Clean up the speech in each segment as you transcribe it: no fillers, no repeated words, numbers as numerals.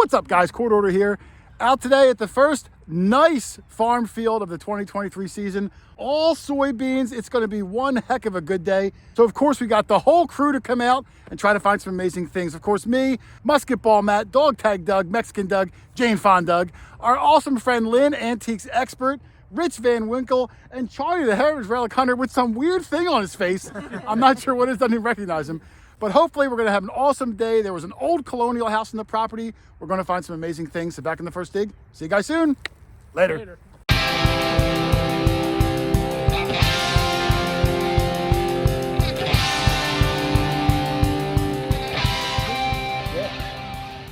What's up, guys? QuarterHoarder here. Out today at the first nice farm field of the 2023 season. All soybeans. It's going to be one heck of a good day. So, of course, we got the whole crew to come out and try to find some amazing things. Of course, me, Musket Ball Matt, Dog Tag Doug, Mexican Doug, Jane Fond Doug, our awesome friend Lynn, Antiques Expert, Rich Van Winkle, and Charlie the Heritage Relic Hunter with some weird thing on his face. I'm not sure what it is, doesn't even recognize him. But hopefully we're going to have an awesome day. There was an old colonial house on the property. We're going to find some amazing things. So back in the first dig. See you guys soon. Later.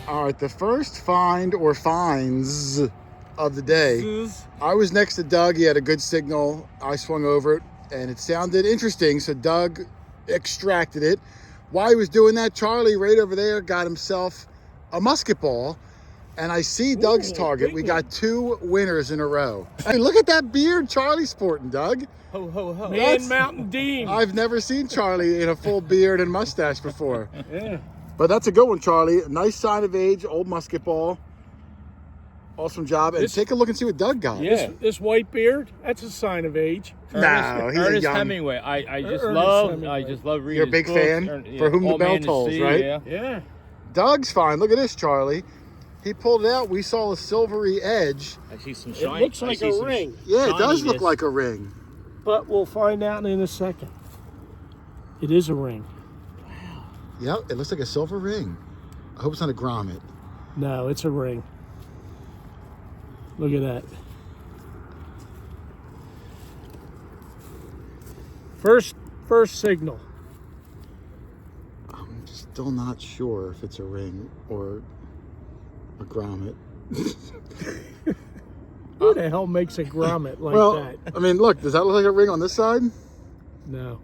All right, the first find or finds of the day. I was next to Doug. He had a good signal. I swung over it and it sounded interesting. So Doug extracted it. While he was doing that, Charlie right over there got himself a musket ball. And I see Doug's target. We got two winners in a row. Hey, look at that beard Charlie's sporting, Doug. Ho, ho, ho. Man Mountain Dean. I've never seen Charlie in a full beard and mustache before. Yeah. But that's a good one, Charlie. Nice sign of age, old musket ball. Awesome job. And take a look and see what Doug got. Yeah. This white beard, that's a sign of age. No, he's a Ernest young... Hemingway. I just love reading. You're a big his fan? books. For Whom the All Bell Man to Tolls, See, right? Yeah. Yeah. Doug's fine. Look at this, Charlie. He pulled it out. We saw a silvery edge. I see some It shine. looks like a ring, Yeah, it does look shininess. like a ring. but we'll find out in a second. It is a ring. Yep, it looks like a silver ring. I hope it's not a grommet. No, it's a ring. Look at that. First signal. I'm still not sure if it's a ring or a grommet. Who the hell makes a grommet like Well, that? I mean, look, does that look like a ring on this side? No.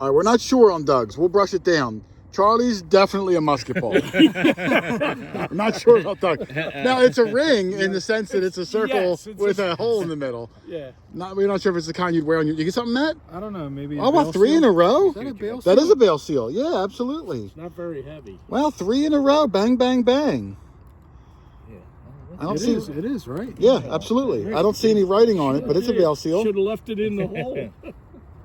All right, we're not sure on Doug's. We'll brush it down. Charlie's definitely a musket ball. I'm not sure about Doug. Now, it's a ring in the sense that it's a circle Yes, it's with a hole in the middle. Yeah. We're not sure if it's the kind you'd wear on you. You get something, Matt? I don't know, maybe Oh, about three in a row? Is that a bail That seal? is a bail seal. Yeah, absolutely. It's not very heavy. Well, three in a row. Bang, bang, bang. I don't It see. is, it is, right? Yeah, absolutely. I don't see any writing on it, but it's a bail seal. Should have left it in the hole.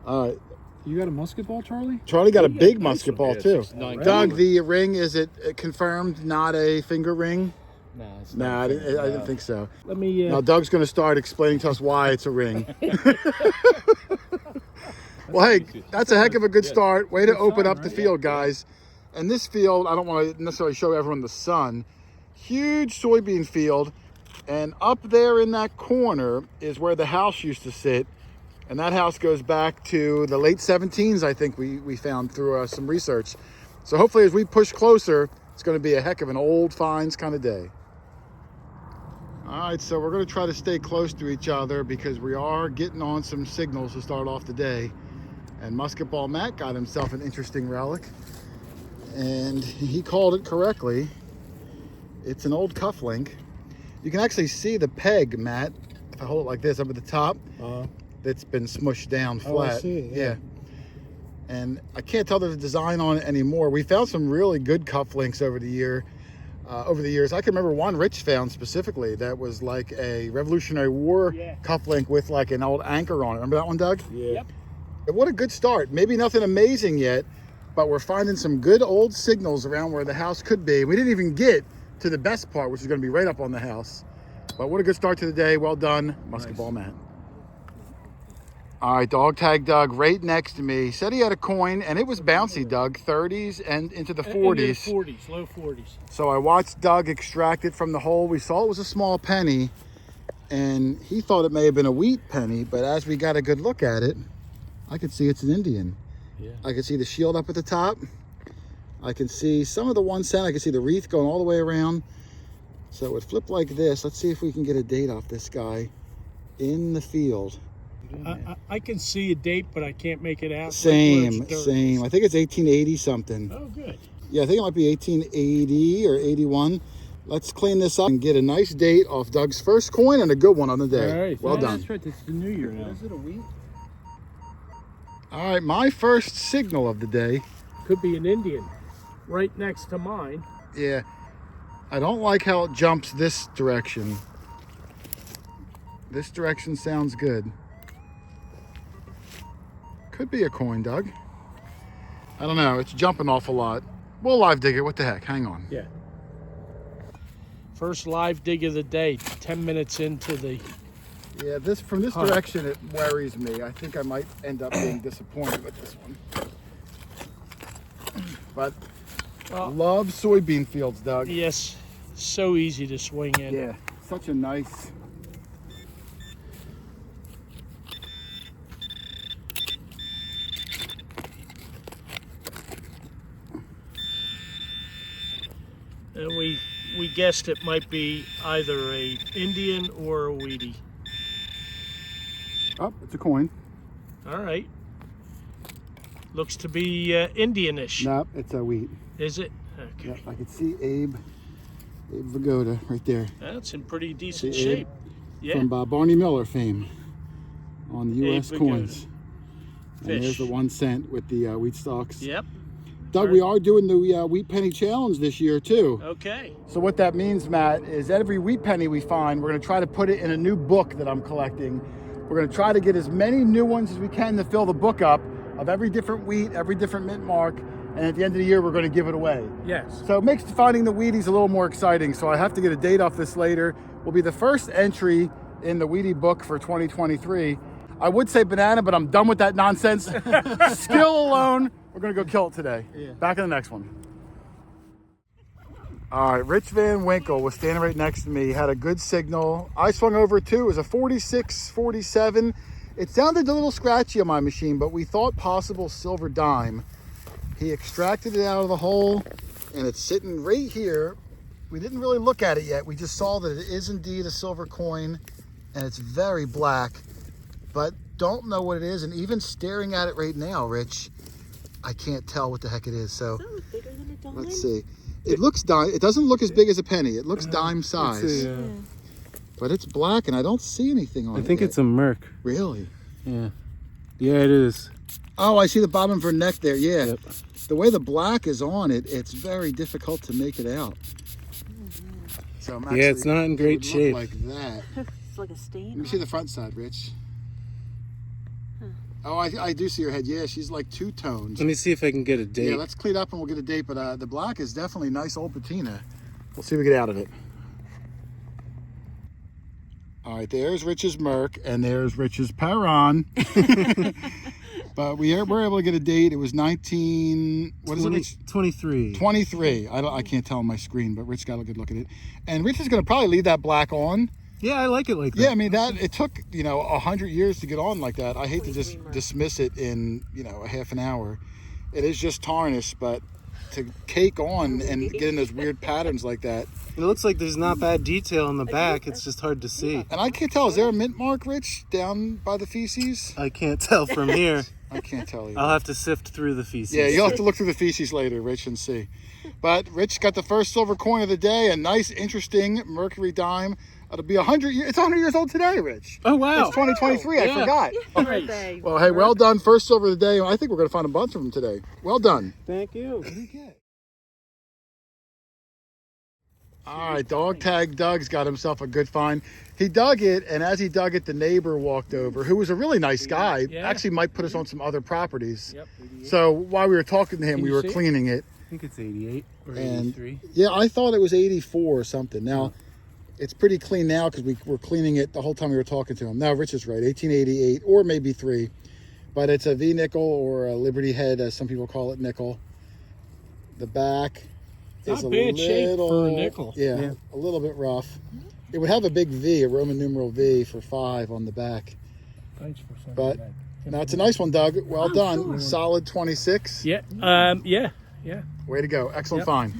All right. You got a musket ball, Charlie? Charlie got a Yeah, big nice musket one. ball, too. 6'9". Doug, the ring, is it confirmed not a finger ring? No, it's Nah, not. I didn't think so. Let me. Now, Doug's going to start explaining to us why it's a ring. Well, hey, that's a heck of a good start. Way to open up the field, guys. And this field, I don't want to necessarily show everyone the sun. Huge soybean field. And up there in that corner is where the house used to sit. And that house goes back to the late 17s, I think we found through some research. So hopefully as we push closer, it's going to be a heck of an old finds kind of day. All right, so we're going to try to stay close to each other because we are getting on some signals to start off the day. And Musket Ball Matt got himself an interesting relic. And he called it correctly. It's an old cufflink. You can actually see the peg, Matt, if I hold it like this up at the top. That's been smushed down flat. Oh, I see, yeah. And I can't tell the design on it anymore. We found some really good cufflinks over the years. I can remember one Rich found specifically that was like a Revolutionary War cufflink with like an old anchor on it. Remember that one, Doug? Yeah. Yep. What a good start. Maybe nothing amazing yet, but we're finding some good old signals around where the house could be. We didn't even get to the best part, which is going to be right up on the house. But what a good start to the day. Well done, Musket Ball Matt. All right, Dog Tag Doug right next to me. Said he had a coin, and it was bouncy, Doug. 30s and into the 40s. Low 40s. So I watched Doug extract it from the hole. We saw it was a small penny, and he thought it may have been a wheat penny, but as we got a good look at it, I could see it's an Indian. Yeah. I could see the shield up at the top. I can see some of the 1 cent. I can see the wreath going all the way around. So it would flip like this. Let's see if we can get a date off this guy in the field. I can see a date, but I can't make it out. Same. Like where I think it's 1880 something. Oh, good. Yeah, I think it might be 1880 or 81. Let's clean this up and get a nice date off Doug's first coin and a good one on the day. All right. Well Yeah, done. That's right, it's the new year now. Is it a wheat? All right, my first signal of the day. Could be an Indian right next to mine. Yeah. I don't like how it jumps this direction. This direction sounds good. Could be a coin, Doug. I don't know. It's jumping off a lot. We'll live dig it. What the heck? Hang on. Yeah. First live dig of the day. 10 minutes into the. Yeah, from this direction, it worries me. I think I might end up being disappointed with this one. But love soybean fields, Doug. Yes, so easy to swing in. Yeah, such a nice. And we guessed it might be either a Indian or a Wheatie. Oh, it's a coin. All right. Looks to be Indianish. Nope, it's a wheat. Is it? Okay. Yep, I can see Abe Vigoda right there. That's in pretty decent See shape. Abe? Yeah. From Barney Miller fame on the U.S. Abe coins. Fish. And there's the 1 cent with the wheat stalks. Yep. Doug, we are doing the Wheat Penny Challenge this year too. Okay. So what that means, Matt, is every wheat penny we find, we're going to try to put it in a new book that I'm collecting. We're going to try to get as many new ones as we can to fill the book up of every different wheat, every different mint mark, and at the end of the year, we're going to give it away. Yes. So it makes finding the Wheaties a little more exciting. So I have to get a date off this later. Will be the first entry in the Wheatie book for 2023. I would say banana, but I'm done with that nonsense. Skill alone. We're going to go kill it today. Yeah. Back in the next one. All right, Rich Van Winkle was standing right next to me, had a good signal. I swung over too. It was a 46, 47. It sounded a little scratchy on my machine, but we thought possible silver dime. He extracted it out of the hole, and it's sitting right here. We didn't really look at it yet. We just saw that it is indeed a silver coin, and it's very black, but don't know what it is. And even staring at it right now, Rich, I can't tell what the heck it is. So Bigger than a dime? let's see. It looks dime. It doesn't look as big as a penny. It looks dime size, but it's black, and I don't see anything on it. I think it's a Merc. Really? Yeah. Yeah, it is. Oh, I see the bottom of her neck there. Yeah. Yep. The way the black is on it, it's very difficult to make it out. So I'm Yeah, it's not in it great would look shape. like that. It's like a stain. Let me see the front side, Rich. Oh, I do see her head. Yeah, she's like two-toned. Let me see if I can get a date. Yeah, let's clean up and we'll get a date. But the black is definitely nice old patina. We'll see what we get out of it. All right, there's Rich's Merc, and there's Rich's Perron. But we're able to get a date. It was 19. What is it, Rich? 23. 23. I can't tell on my screen, but Rich got a good look at it. And Rich is going to probably leave that black on. Yeah, I like it like that. Yeah, I mean it took 100 years to get on like that. I hate to just dismiss it in a half an hour. It is just tarnished, but to cake on and get in those weird patterns like that. It looks like there's not bad detail on the back. It's just hard to see. And I can't tell. Is there a mint mark, Rich, down by the feces? I can't tell from here. I can't tell you. I'll have to sift through the feces. Yeah, you'll have to look through the feces later, Rich, and see. But Rich got the first silver coin of the day, a nice, interesting Mercury dime. It'll be 100 years. It's 100 years old today, Rich. Oh, wow. It's 2023. I forgot. Birthday. Well, hey, well done. First silver of the day. I think we're going to find a bunch of them today. Well done. Thank you. What do you get? All right, dog tag Doug's got himself a good find. He dug it, and as he dug it, the neighbor walked over, who was a really nice guy. Yeah. Actually might put us on some other properties. Yep. So while we were talking to him, Can we you were see it? cleaning it. I think it's 88 or And 83. yeah, I thought it was 84 or something. Now, it's pretty clean now because we were cleaning it the whole time we were talking to him. Now, Rich is right, 1888 or maybe 3. But it's a V nickel or a Liberty head, as some people call it, nickel. The back is Not a bad shape little, for a nickel. Yeah, a little bit rough. It would have a big V, a Roman numeral V for 5 on the back. Thanks for sending But that. now it's a nice one, Doug. Well done. sure. Solid 26. Yeah. Yeah. Way to go. Excellent Yep. find.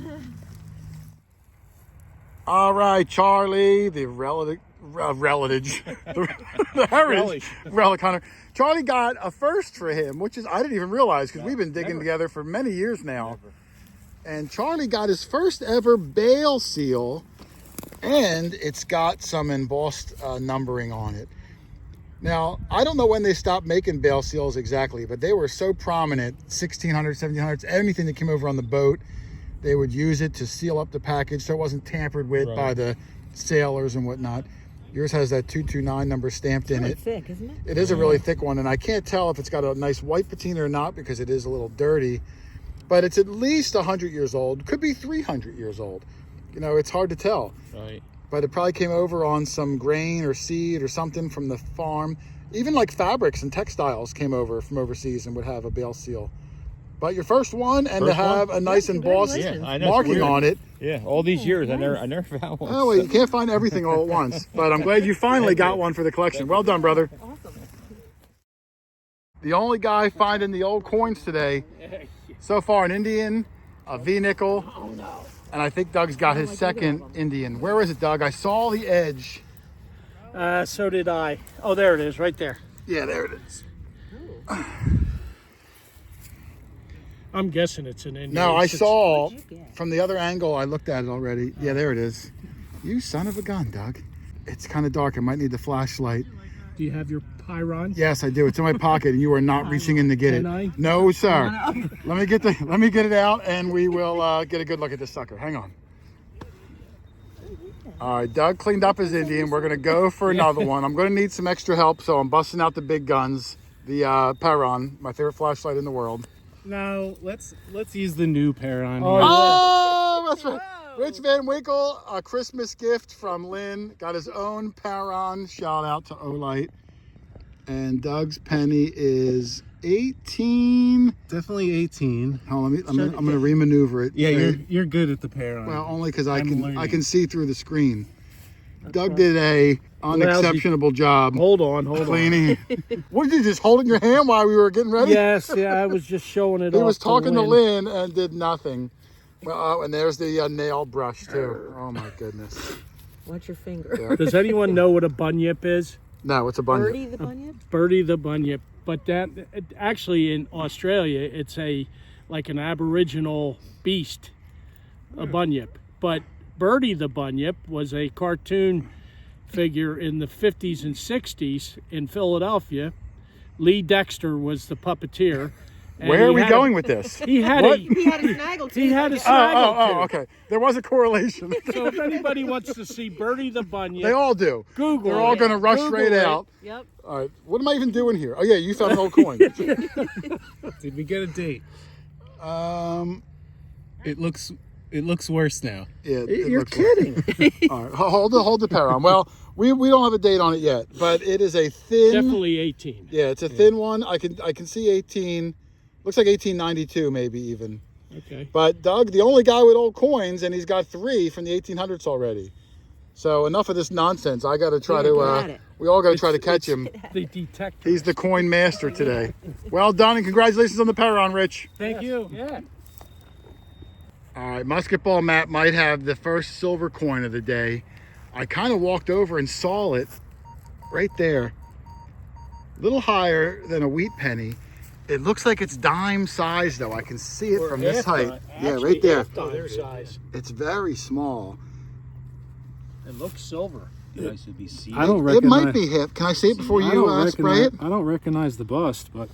All right, Charlie, the relic hunter. Charlie got a first for him, which is I didn't even realize because we've been digging together for many years now. And Charlie got his first ever bale seal, and it's got some embossed numbering on it. Now, I don't know when they stopped making bale seals exactly, but they were so prominent, 1600s, 1700s, anything that came over on the boat, they would use it to seal up the package so it wasn't tampered with by the sailors and whatnot. Yours has that 229 number stamped in Really it. thick, isn't it? It is a really thick one, and I can't tell if it's got a nice white patina or not because it is a little dirty. But it's at least 100 years old. Could be 300 years old. You know, it's hard to tell. Right. But it probably came over on some grain or seed or something from the farm. Even like fabrics and textiles came over from overseas and would have a bale seal. But your first one, and to have a nice embossed congratulations. I know, it's marking weird. on it. Yeah, all these years I never found one. Oh, well, you can't find everything all at once. But I'm glad you finally got one for the collection. Well done, brother. Awesome. The only guy finding the old coins today, so far an Indian, a V-nickel, and I think Doug's got his second Indian. Where is it, Doug? I saw the edge. So did I. Oh, there it is, right there. Yeah, there it is. I'm guessing it's an Indian. No, I It's- saw What'd you get? from the other angle, I looked at it already. Yeah, there it is. You son of a gun, Doug. It's kind of dark. I might need the flashlight. Do you have your Pyron? Yes, I do. It's in my pocket, and you are not reaching in to get it. Can I? No, sir. Let me get it out, and we will get a good look at this sucker. Hang on. All right, Doug cleaned up his Indian. We're gonna go for another one. I'm gonna need some extra help, so I'm busting out the big guns. The Pyron, my favorite flashlight in the world. No, let's use the new Paron. Oh, here. Oh, that's right. Rich Van Winkle, a Christmas gift from Lynn. Got his own Paron. Shout out to Olight. And Doug's penny is 18. Definitely 18. Hold on, I'm gonna remaneuver it. Yeah, you're good at the Paron. Well, only because I I'm can learning. see through the screen. Doug did a unexceptionable job Hold on. cleaning. What did you just hold in your hand while we were getting ready? Yes, yeah, I was just showing it He off was talking to Lynn. Lynn and did nothing. Well, and there's the nail brush too. Oh my goodness. Watch your finger. Yeah. Does anyone know what a bunyip is? No, it's a bunyip. Birdie the bunyip? Birdie the bunyip. But that actually in Australia, it's like an aboriginal beast, a bunyip. But Birdie the bunyip was a cartoon figure in the 50s and 60s in Philadelphia. Lee Dexter was the puppeteer. and Where he are we had going with this? He had What? He had a snaggle too. He had a Oh, snaggle okay. There was a correlation. So if anybody wants to see Birdie the bunyip, They all do. Google They're all it. going to rush Google right it. out. Yep. All right. What am I even doing here? Oh, yeah, you found an old coin. Did we get a date? um, It looks worse now. yeah. You're looks like- kidding. All right. Hold the Paron. Well, we don't have a date on it yet, but it is a thin. Definitely 18. Yeah, it's a thin one. I can see 18. Looks like 1892 maybe even. Okay. But Doug, the only guy with old coins, and he's got 3 from the 1800s already. So enough of this nonsense. I got to try Yeah, to. get at it. We all got to try to catch him. The detector. He's the coin master today. Well done, and congratulations on the Paron, Rich. Thank you. Yeah. All right, Musket Ball Matt might have the first silver coin of the day. I kind of walked over and saw it right there. A little higher than a wheat penny. It looks like it's dime size though. I can see it from this height. Yeah, right there. Dime size. It's very small. It looks silver. Nice to be seen. I don't It recognize. might be half. Can I see it before I you don't spray it? I don't recognize the bust, but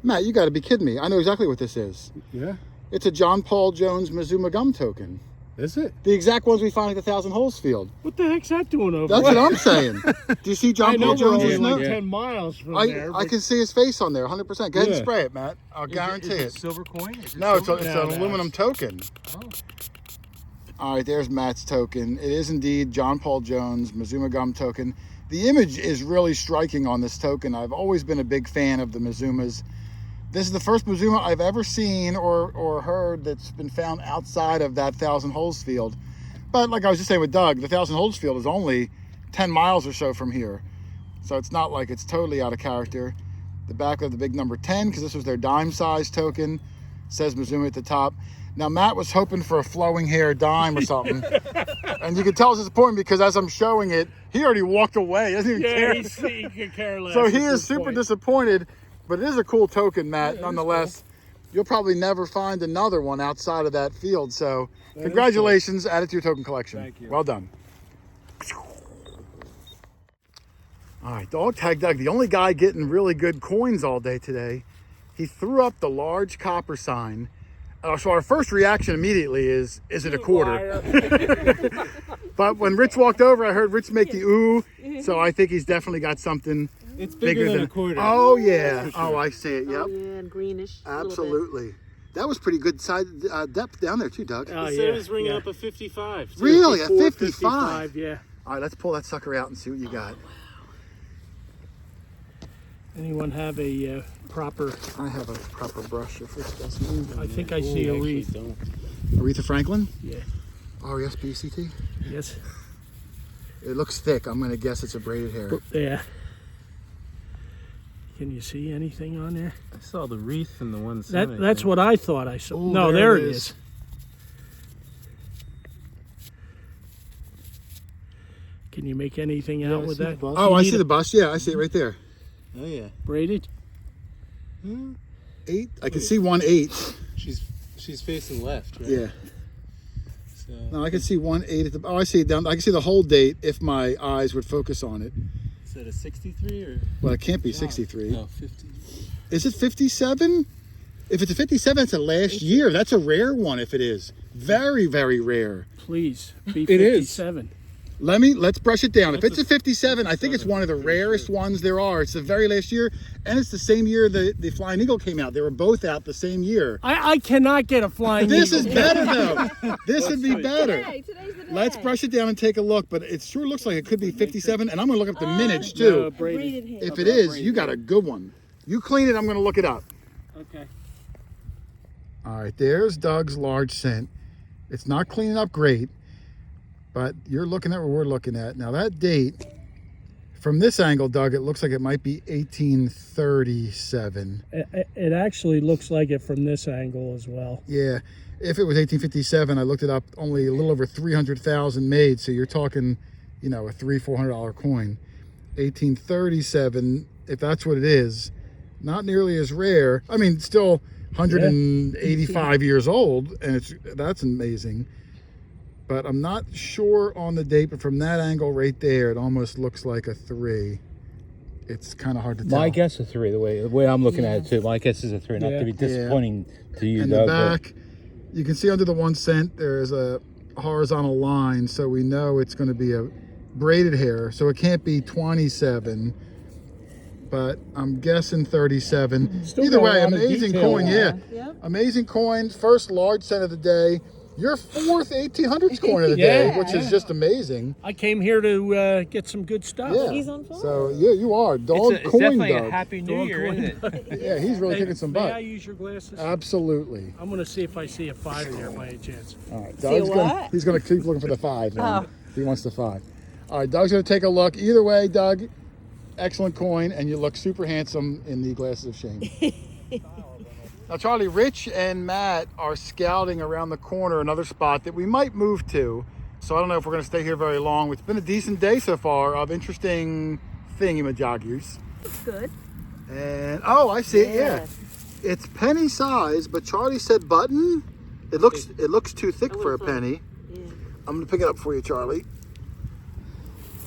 Matt, you got to be kidding me. I know exactly what this is. yeah, It's a John Paul Jones Mazuma gum token. is it? The exact ones we find at the Thousand Holes field. What the heck's that doing over That's there? what I'm saying. Do you see I John know Paul we're only Jones' like note? 10 miles from I there. I but can see his face on there 100%. Go ahead and Yeah. spray it, Matt. I'll guarantee Is it. it silver coin? Is it No, it's silver? an No, aluminum token. Oh. All right, there's Matt's token. It is indeed John Paul Jones Mazuma gum token. The image is really striking on this token. I've always been a big fan of the Mazumas. This is the first Mazuma I've ever seen or heard that's been found outside of that Thousand Holes field. But like I was just saying with Doug, the Thousand Holes field is only 10 miles or so from here. So it's not like it's totally out of character. The back of the big number 10, because this was their dime size token, says Mazuma at the top. Now Matt was hoping for a flowing hair dime or something. And you can tell it's disappointing because as I'm showing it, he already walked away. He doesn't even yeah, care. he could care less. So at he this is super point. disappointed, but it is a cool token, Matt, nonetheless. You'll probably never find another one outside of that field. So congratulations, add it to your token collection. Thank you. Well done. All right, Dog Tag Doug, the only guy getting really good coins all day today. he threw up the large copper sign. So our first reaction immediately is it a quarter? But when Rich walked over, I heard Rich make the ooh. So I think he's definitely got something It's bigger than a quarter. Oh, yeah. Oh, I see it. Yep. Oh, yeah, and greenish. a little bit. Absolutely. That was pretty good side depth down there too, Doug. Oh, The yeah, service ringing yeah. up a 55. too. Really? A 54, 55? Yeah. All right, let's pull that sucker out and see what you got. Anyone have a proper? I have a proper brush if this doesn't. I think I see a wreath. Aretha Franklin? Yeah. R-E-S-P-C-T? Yes. It looks thick. I'm going to guess it's a braided hair. Yeah. Can you see anything on there? I saw the wreath in the one side. That's what I thought I saw. Ooh, No, there there it it is. is. Can you make anything out with that? Oh, I see the bust. Yeah, I see it right there. Oh yeah. Braided? 8. I can see 1/8. She's facing left, right? Yeah. So, No, I can see 1/8 at the. Oh, I see it down. I can see the whole date if my eyes would focus on it. is that a 63 or? Well, it can't be 63. No, 50. Is it 57? If it's a 57, it's a last year. That's a rare one. If it is, very, very rare. Please be It is. 57. Let's brush it down. If it's a 57, I think it's one of the rarest ones there are. It's the very last year, and it's the same year the Flying Eagle came out. They were both out the same year. I cannot get a flying This eagle. is better though. This would be better. Today's the day. Let's brush it down and take a look, but it sure looks like it could be 57, and I'm going to look up the minutes too. No, braided. Braided hair. If it is, you got a good one. You clean it, I'm going to look it up. Okay. All right, there's Doug's large scent. It's not cleaning up great, but you're looking at what we're looking at. Now that date, from this angle, Doug, it looks like it might be 1837. It actually looks like it from this angle as well. Yeah, if it was 1857, I looked it up, only a little over 300,000 made, so you're talking, you know, a $300-400 coin. 1837, if that's what it is, not nearly as rare. I mean, still 185 years old, and that's amazing. But I'm not sure on the date, but from that angle right there, it almost looks like a 3. It's kind of hard to tell. My guess is 3. The way I'm looking at it too. My guess is a 3. Not to be disappointing to you, And Doug. the back, you can see under the 1 cent, there's a horizontal line, so we know it's going to be a braided hair. So it can't be 27, but I'm guessing 37. Still Either got a way, lot of amazing detail. coin, yeah. Yep. Amazing coin, first large cent of the day. Your 4th 1800s coin of the day, Yeah, which is just amazing. I came here to get some good stuff. Yeah. He's on fire. So yeah, you are dog it's coin definitely dog. a happy new Dog year, coin. isn't it? Yeah, he's really kicking some May I butt. use your glasses? Absolutely. I'm going to see if I see a 5 there by any chance. All right, See Doug's a gonna, what? he's going to keep looking for the 5. Then. Oh. He wants the 5. All right, Doug's going to take a look. Either way, Doug, excellent coin, and you look super handsome in the glasses of shame. Now, Charlie, Rich and Matt are scouting around the corner another spot that we might move to. So I don't know if we're going to stay here very long. It's been a decent day so far of interesting thingy-majoggers. Looks good. And, oh, I see it, yeah. It's penny size, but Charlie said button. It looks too thick for a penny. Yeah. I'm going to pick it up for you, Charlie.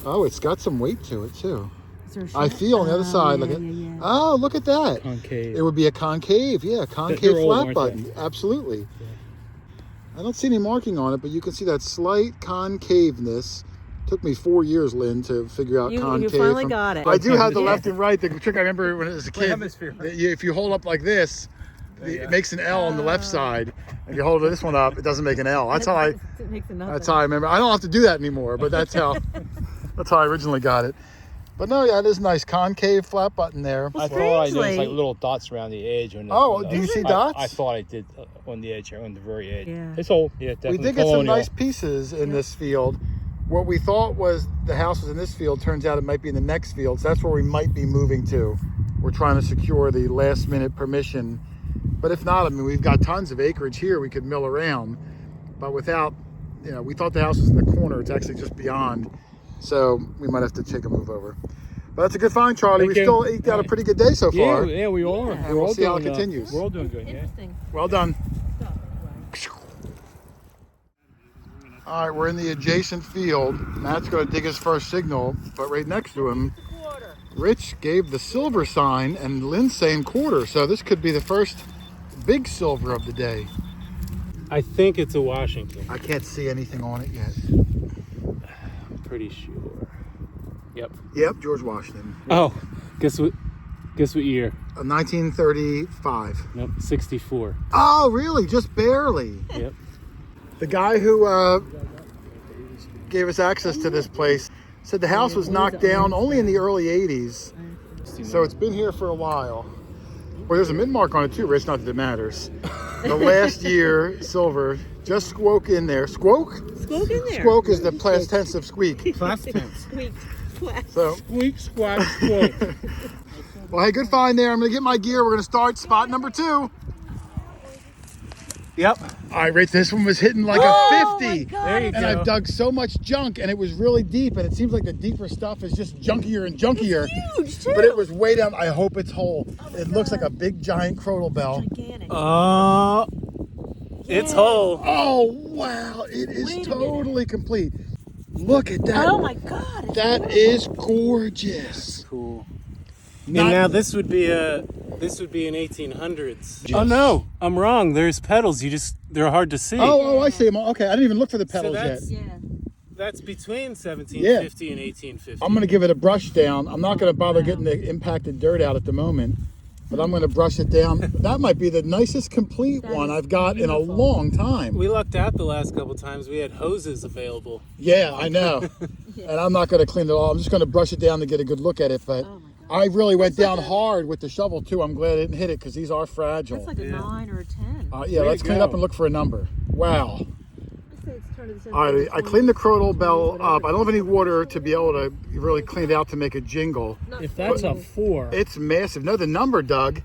Oh, it's got some weight to it, too. Is there a I shot? feel on the other side. Yeah, Look at, yeah. oh, look at that. Concave. It would be a concave, yeah, concave They're old, flat aren't button. Absolutely. I don't see any marking on it, but you can see that slight concaveness. Took me 4 years, Lynn, to figure out You concave. finally got it. I do have the Yeah. left and right. The trick I remember when I was a kid, hemisphere? if you hold up like this, it makes an L on the left side. If you hold this one up, it doesn't make an L. That's how I. It makes a nothing. That's how I remember. I don't have to do that anymore, but that's how. That's how I originally got it. But no, yeah, it is nice concave flat button there. Well, I thought I did strangely- like little dots around the edge. On the, Oh, on the- do you see I- dots? I thought I did on the edge, on the very edge. Yeah. It's old. Yeah, We definitely did get some Colonial. nice pieces in this field. What we thought was the house was in this field, turns out it might be in the next field. So that's where we might be moving to. We're trying to secure the last minute permission. But if not, I mean, we've got tons of acreage here we could mill around. But without, you know, we thought the house was in the corner. It's actually just beyond. So we might have to take a move over. But that's a good find, Charlie. Thank We you. still eked out a pretty good day so far. Yeah, we all are. Yeah. We're We'll all see how it doing, continues. We're all doing good, yeah. Interesting Well done. stuff. All right, we're in the adjacent field. Matt's going to dig his first signal, but right next to him, Rich gave the silver sign and Lynn's saying quarter. So this could be the first big silver of the day. I think it's a Washington. I can't see anything on it yet. I'm pretty sure. Yep. Yep, George Washington. Oh, guess what year? 1935. Nope, 64. Oh, really? Just barely. Yep. The guy who gave us access to this place said the house was knocked down only in the early 80s. So it's been here for a while. Well, there's a mint mark on it too, Rich, not that it matters. The last year, silver, just squoke in there. Squoke? Squoke in there. Squoke is the past tense of squeak. Past tense. Squeak. So, Squeak, squawk, squawk. well, hey, good find there. I'm going to get my gear. We're going to start spot number 2. Yep. All right, Rich, this one was hitting like Oh, a 50. my God. There you And go. I've dug so much junk, and it was really deep, and it seems like the deeper stuff is just junkier and junkier. Huge, too. But it was way down. I hope it's whole. It looks like a big, giant crotal bell. Gigantic. It's whole. Oh, wow. It is Wait a totally complete. Look at that. Oh my God. It's That is gorgeous. Cool. Not- And now this would be an 1800s. Oh no, I'm wrong. There's pedals. They're hard to see. Oh, I see them. Okay, I didn't even look for the pedals yet. that's- Yeah. That's between 1750 and 1850. I'm going to give it a brush down. I'm not going to bother getting the impacted dirt out at the moment, but I'm going to brush it down. That might be the nicest complete That one is I've got in a beautiful. long time. We lucked out the last couple times. We had hoses available. Yeah, I know. And I'm not going to clean it all. I'm just going to brush it down to get a good look at it. But Oh my God. I really went down hard with the shovel too. I'm glad I didn't hit it because these are fragile. That's like a 9 or a 10. Yeah, Way let's to clean it go. up and look for a number. Wow. I'd say it's turned to the All right, I cleaned the crotal bell up. I don't have any water to be able to really clean it out to make a jingle. If that's a 4, It's massive. No, the number, Doug,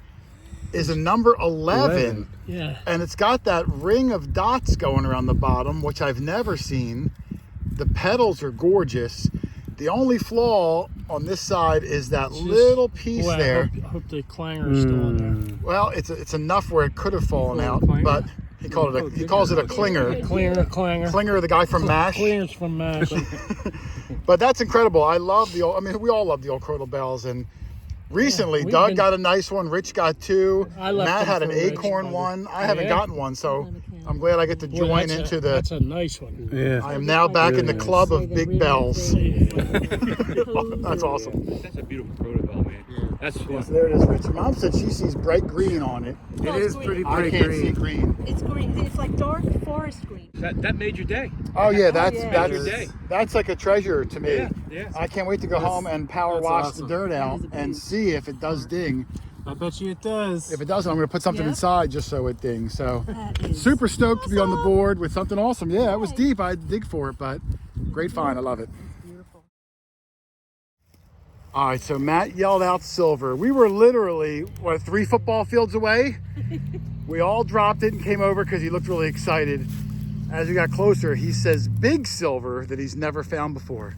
is a number 11. yeah. And it's got that ring of dots going around the bottom, which I've never seen. The pedals are gorgeous. The only flaw on this side is that little piece Boy, there. I hope the clanger's still in there. Well, it's enough where it could have fallen out, Clanger? but he calls it a clinger. Clanger. Clinger, the guy from MASH. Clears from MASH. But that's incredible. I love the old. I mean, we all love the old crotal bells. And recently, we've Doug been- got a nice one. Rich got 2. I left Matt them had an for Rich, acorn buddy. one. I haven't Yeah. gotten one, so I'm glad I get to Boy, join that's into the. That's a nice one. Yeah. I am now back in the club of big bells. That's That's awesome. That's a beautiful protocol, man. That's Yes, there it is, Rich. Mom said she sees bright green on it. It is pretty I can't see green. It's green. It's like dark forest green. that made your day. Oh yeah, that's yeah. Your day. that's like a treasure to me. Yeah. I can't wait to go home and power that's wash awesome. the dirt out That is a and beaut. see if it does ding. I bet you it does. If it doesn't, I'm going to put something Yeah? inside just so it dings. So That is super stoked to be on the awesome. board with something awesome. Yeah, it was deep. I had to dig for it, but great find. I love it. Beautiful. All right, so Matt yelled out silver. We were literally, 3 football fields away? We all dropped it and came over because he looked really excited. As we got closer, he says big silver that he's never found before.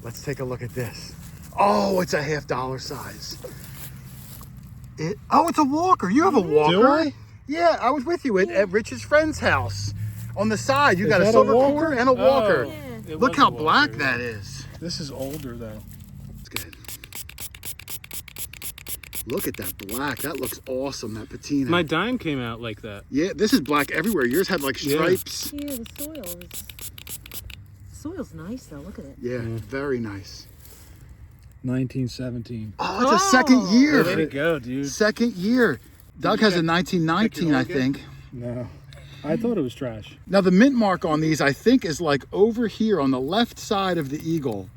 Let's take a look at this. Oh, it's a $50 size. It's a walker. You have a walker. Do I? Yeah, I was with you at Rich's friend's house. On the side, you got a that a silver walker? quarter and a walker. Oh, it Look was how a walker. black that is. This is older though. It's good. Look at that black. That looks awesome, that patina. My dime came out like that. Yeah, this is black everywhere. Yours had like Yeah. stripes. Yeah, the soil is. The soil's nice though. Look at it. Yeah, very nice. 1917. Oh, it's a second year. Way to go, dude. Second year. Doug has a 1919, I think. No, I thought it was trash. Now the mint mark on these, I think, is like over here on the left side of the eagle.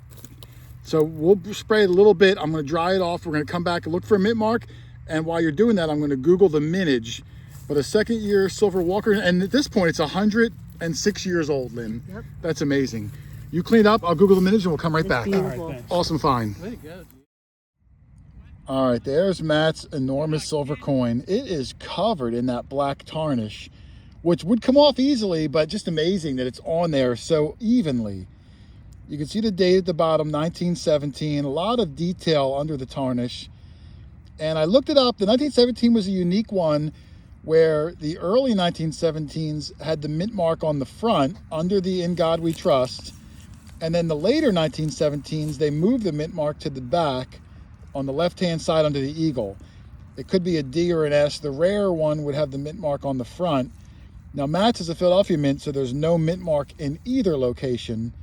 So we'll spray it a little bit. I'm going to dry it off. We're going to come back and look for a mint mark. And while you're doing that, I'm going to Google the mintage. But a second year silver walker, and at this point, it's 106 years old, Lynn. Yep. That's amazing. You clean it up. I'll Google the mintage and we'll come right It's back. beautiful. All right, thanks. Awesome find. Way to go, dude. All right, there's Matt's enormous silver coin. It is covered in that black tarnish, which would come off easily, but just amazing that it's on there so evenly. You can see the date at the bottom, 1917, a lot of detail under the tarnish. And I looked it up. The 1917 was a unique one where the early 1917s had the mint mark on the front under the In God We Trust. And then the later 1917s, they moved the mint mark to the back on the left-hand side under the eagle. It could be a D or an S. The rare one would have the mint mark on the front. Now Matt's is a Philadelphia mint, so there's no mint mark in either location.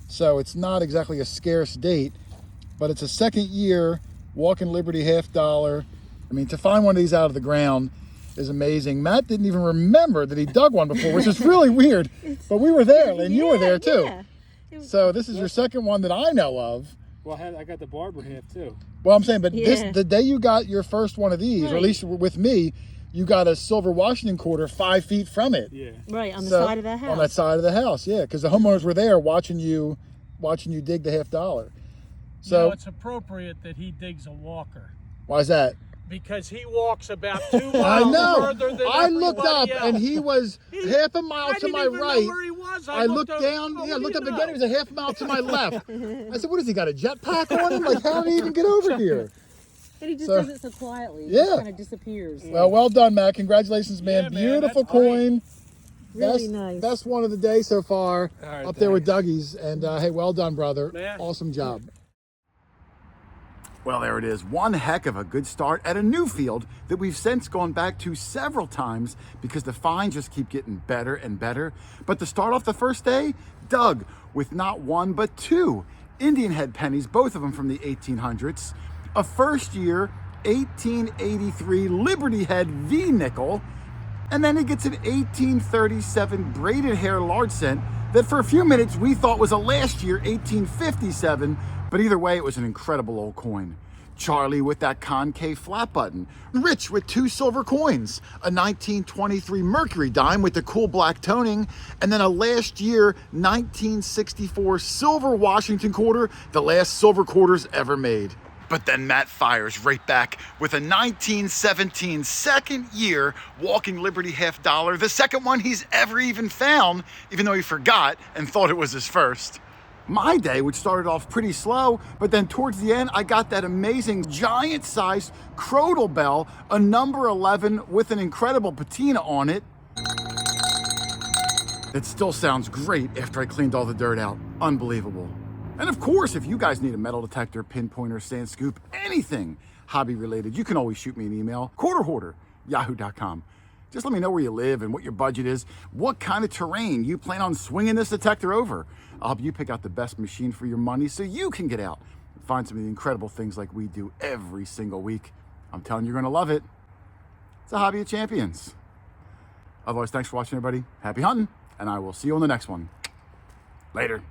So it's not exactly a scarce date, but it's a second year Walking Liberty $50. I mean, to find one of these out of the ground is amazing. Matt didn't even remember that he dug one before, which is really weird, but we were there, and you were there too. Yeah. So this is your second one that I know of. Well, I got the barber half too. Well, I'm saying, but Yeah. the day you got your first one of these, or at Right. least with me, you got a silver Washington quarter 5 feet from it. Yeah. Right, on the So- side of that house. On that side of the house, yeah, because the homeowners were there watching you dig the $50. So it's appropriate that he digs a walker why is that? because he walks about 2 miles I know. further than I looked up everybody else. and he was half a mile I to didn't my even right. know where he was. I looked up, down, oh, yeah, what looked do up you again. know? He was a half mile to my left. I said, "What has he got? A jetpack on him? Like, how did he even get over here?" And he just So- does it so quietly. Yeah. It just kind of disappears. Well done, Matt. Congratulations, man. Yeah, man, Beautiful that's great. coin. Really nice. Best one of the day so far. All right, Up there with Dougie's. And hey, well done, brother. Yeah. Awesome job. Well, there it is. One heck of a good start at a new field that we've since gone back to several times because the finds just keep getting better and better. But to start off the first day, Doug with not one but two Indian head pennies, both of them from the 1800s. A first year 1883 Liberty Head V nickel. And then he gets an 1837 braided hair large cent that for a few minutes we thought was a last year 1857, but either way, it was an incredible old coin. Charlie with that concave flat button. Rich with two silver coins, a 1923 Mercury dime with the cool black toning, and then a last year 1964 silver Washington quarter, the last silver quarters ever made. But then Matt fires right back with a 1917 second year Walking Liberty $50, the second one he's ever even found, even though he forgot and thought it was his first. My day, which started off pretty slow, but then towards the end, I got that amazing giant-sized Crodal bell, a number 11 with an incredible patina on it. It still sounds great after I cleaned all the dirt out. Unbelievable. And of course, if you guys need a metal detector, pinpointer, sand scoop, anything hobby related, you can always shoot me an email, QuarterHoarder, yahoo.com. Just let me know where you live and what your budget is, what kind of terrain you plan on swinging this detector over. I'll help you pick out the best machine for your money so you can get out and find some of the incredible things like we do every single week. I'm telling you, you're gonna love it. It's a hobby of champions. Otherwise, thanks for watching, everybody. Happy hunting, and I will see you on the next one. Later.